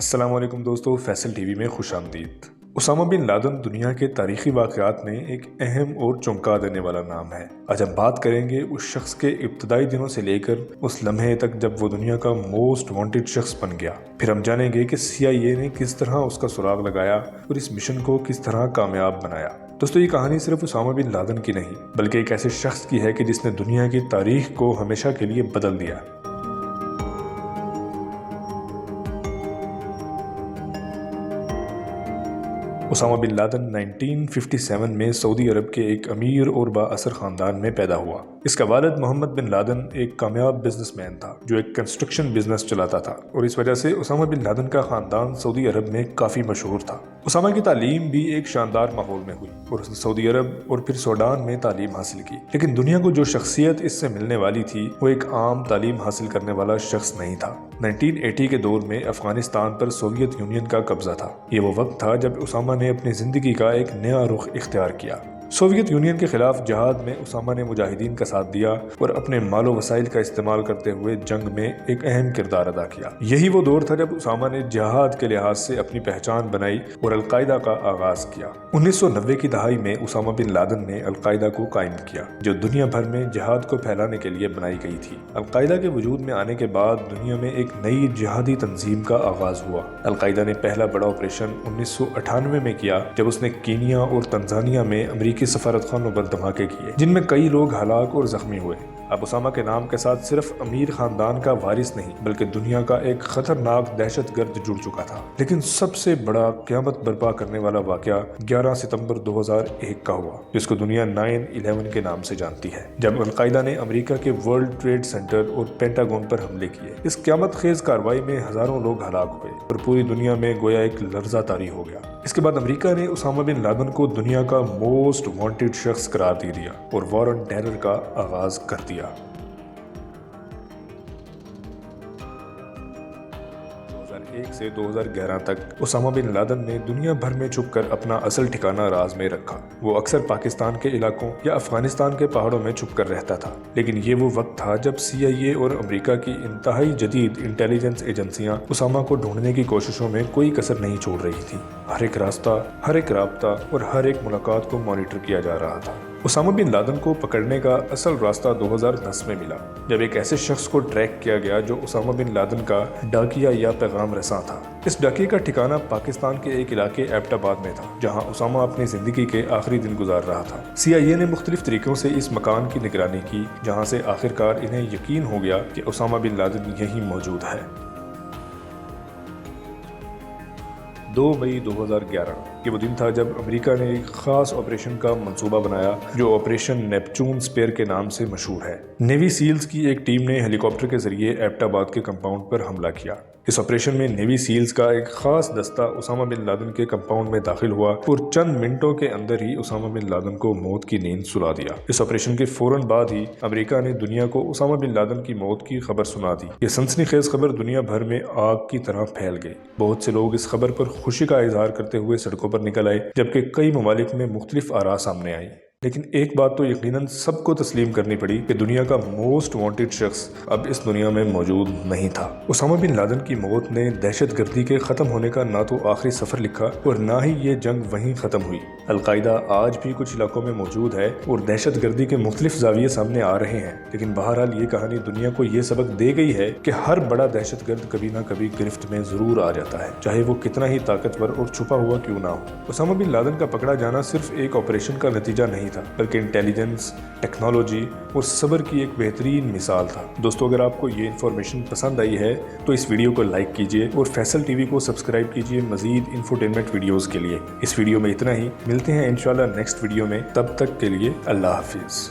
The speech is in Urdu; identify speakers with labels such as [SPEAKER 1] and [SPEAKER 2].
[SPEAKER 1] السلام علیکم دوستو، فیصل ٹی وی میں خوش آمدید۔ اسامہ بن لادن دنیا کے تاریخی واقعات میں ایک اہم اور چونکا دینے والا نام ہے۔ آج ہم بات کریں گے اس شخص کے ابتدائی دنوں سے لے کر اس لمحے تک جب وہ دنیا کا موسٹ وانٹڈ شخص بن گیا۔ پھر ہم جانیں گے کہ CIA نے کس طرح اس کا سراغ لگایا اور اس مشن کو کس طرح کامیاب بنایا۔ دوستو، یہ کہانی صرف اسامہ بن لادن کی نہیں بلکہ ایک ایسے شخص کی ہے کہ جس نے دنیا کی تاریخ کو ہمیشہ کے لیے بدل دیا۔ اسامہ بن لادن 1957 میں سعودی عرب کے ایک امیر اور با اثر خاندان میں پیدا ہوا۔ اس کا والد محمد بن لادن ایک کامیاب بزنس مین تھا جو ایک کنسٹرکشن بزنس چلاتا تھا، اور اس وجہ سے اسامہ بن لادن کا خاندان سعودی عرب میں کافی مشہور تھا۔ اسامہ کی تعلیم بھی ایک شاندار ماحول میں ہوئی اور اس نے سعودی عرب اور پھر سوڈان میں تعلیم حاصل کی، لیکن دنیا کو جو شخصیت اس سے ملنے والی تھی وہ ایک عام تعلیم حاصل کرنے والا شخص نہیں تھا۔ 1980 کے دور میں افغانستان پر سوویت یونین کا قبضہ تھا۔ یہ وہ وقت تھا جب اسامہ نے اپنی زندگی کا ایک نیا رخ اختیار کیا۔ سوویت یونین کے خلاف جہاد میں اسامہ نے مجاہدین کا ساتھ دیا اور اپنے مال و وسائل کا استعمال کرتے ہوئے جنگ میں ایک اہم کردار ادا کیا۔ یہی وہ دور تھا جب اسامہ نے جہاد کے لحاظ سے اپنی پہچان بنائی اور القاعدہ کا آغاز کیا۔ 1990 کی دہائی میں اسامہ بن لادن نے القاعدہ کو قائم کیا، جو دنیا بھر میں جہاد کو پھیلانے کے لیے بنائی گئی تھی۔ القاعدہ کے وجود میں آنے کے بعد دنیا میں ایک نئی جہادی تنظیم کا آغاز ہوا۔ القاعدہ نے پہلا بڑا آپریشن 1998 میں کیا جب اس نے کینیا اور تنزانیہ میں امریکی سفارتخانوں پر دھماکے کیے، جن میں کئی لوگ ہلاک اور زخمی ہوئے۔ اب اسامہ کے نام کے ساتھ صرف امیر خاندان کا وارث نہیں بلکہ دنیا کا ایک خطرناک دہشت گرد جڑ چکا تھا۔ لیکن سب سے بڑا قیامت برپا کرنے والا واقعہ 11 ستمبر 2001 کا ہوا، جس کو دنیا 9/11 کے نام سے جانتی ہے، جب القاعدہ نے امریکہ کے ورلڈ ٹریڈ سینٹر اور پینٹاگون پر حملے کیے۔ اس قیامت خیز کارروائی میں ہزاروں لوگ ہلاک ہوئے اور پوری دنیا میں گویا ایک لرزہ طاری ہو گیا۔ اس کے بعد امریکہ نے اسامہ بن لادن کو دنیا کا موسٹ وانٹڈ شخص قرار دے دیا اور وار آن ٹیرر کا آغاز کر دیا۔ 2001 سے 2011 تک اسامہ بن لادن نے دنیا بھر میں چھپ کر اپنا اصل ٹھکانہ راز میں رکھا۔ وہ اکثر پاکستان کے علاقوں یا افغانستان کے پہاڑوں میں چھپ کر رہتا تھا، لیکن یہ وہ وقت تھا جب CIA اور امریکہ کی انتہائی جدید انٹیلیجنس ایجنسیاں اسامہ کو ڈھونڈنے کی کوششوں میں کوئی کسر نہیں چھوڑ رہی تھیں۔ ہر ایک راستہ، ہر ایک رابطہ اور ہر ایک ملاقات کو مانیٹر کیا جا رہا تھا۔ اسامہ بن لادن کو پکڑنے کا اصل راستہ 2010 میں ملا، جب ایک ایسے شخص کو ٹریک کیا گیا جو اسامہ بن لادن کا ڈاکیہ یا پیغام رساں تھا۔ اس ڈاکیے کا ٹھکانہ پاکستان کے ایک علاقے ایبٹ آباد میں تھا، جہاں اسامہ اپنی زندگی کے آخری دن گزار رہا تھا۔ CIA نے مختلف طریقوں سے اس مکان کی نگرانی کی، جہاں سے آخرکار انہیں یقین ہو گیا کہ اسامہ بن لادن یہیں موجود ہے۔ 2 مئی 2011 یہ وہ دن تھا جب امریکہ نے ایک خاص آپریشن کا منصوبہ بنایا جو آپریشن نیپچون سپیر کے نام سے مشہور ہے۔ نیوی سیلز کی ایک ٹیم نے ہیلی کاپٹر کے ذریعے ایبٹ آباد کے کمپاؤنڈ پر حملہ کیا۔ اس آپریشن میں نیوی سیلز کا ایک خاص دستہ اسامہ بن لادن کے کمپاؤنڈ میں داخل ہوا اور چند منٹوں کے اندر ہی اسامہ بن لادن کو موت کی نیند سلا دیا۔ اس آپریشن کے فوراً بعد ہی امریکہ نے دنیا کو اسامہ بن لادن کی موت کی خبر سنا دی۔ یہ سنسنی خیز خبر دنیا بھر میں آگ کی طرح پھیل گئی۔ بہت سے لوگ اس خبر پر خوشی کا اظہار کرتے ہوئے سڑکوں پر نکل آئے، جبکہ کئی ممالک میں مختلف آراء سامنے آئی۔ لیکن ایک بات تو یقیناً سب کو تسلیم کرنی پڑی کہ دنیا کا موسٹ وانٹڈ شخص اب اس دنیا میں موجود نہیں تھا۔ اسامہ بن لادن کی موت نے دہشت گردی کے ختم ہونے کا نہ تو آخری سفر لکھا اور نہ ہی یہ جنگ وہیں ختم ہوئی۔ القاعدہ آج بھی کچھ علاقوں میں موجود ہے اور دہشت گردی کے مختلف زاویے سامنے آ رہے ہیں، لیکن بہرحال یہ کہانی دنیا کو یہ سبق دے گئی ہے کہ ہر بڑا دہشت گرد کبھی نہ کبھی گرفت میں ضرور آ جاتا ہے، چاہے وہ کتنا ہی طاقتور اور چھپا ہوا کیوں نہ ہو۔ اسامہ بن لادن کا پکڑا جانا صرف ایک آپریشن کا نتیجہ نہیں تھا، بلکہ انٹیلیجنس، ٹیکنالوجی اور صبر کی ایک بہترین مثال تھا۔ دوستو، اگر آپ کو یہ انفارمیشن پسند آئی ہے تو اس ویڈیو کو لائک کیجئے اور فیصل ٹی وی کو سبسکرائب کیجئے مزید انفوٹینمنٹ ویڈیوز کے لیے۔ اس ویڈیو میں اتنا ہی، ملتے ہیں انشاءاللہ نیکسٹ ویڈیو میں، تب تک کے لیے اللہ حافظ۔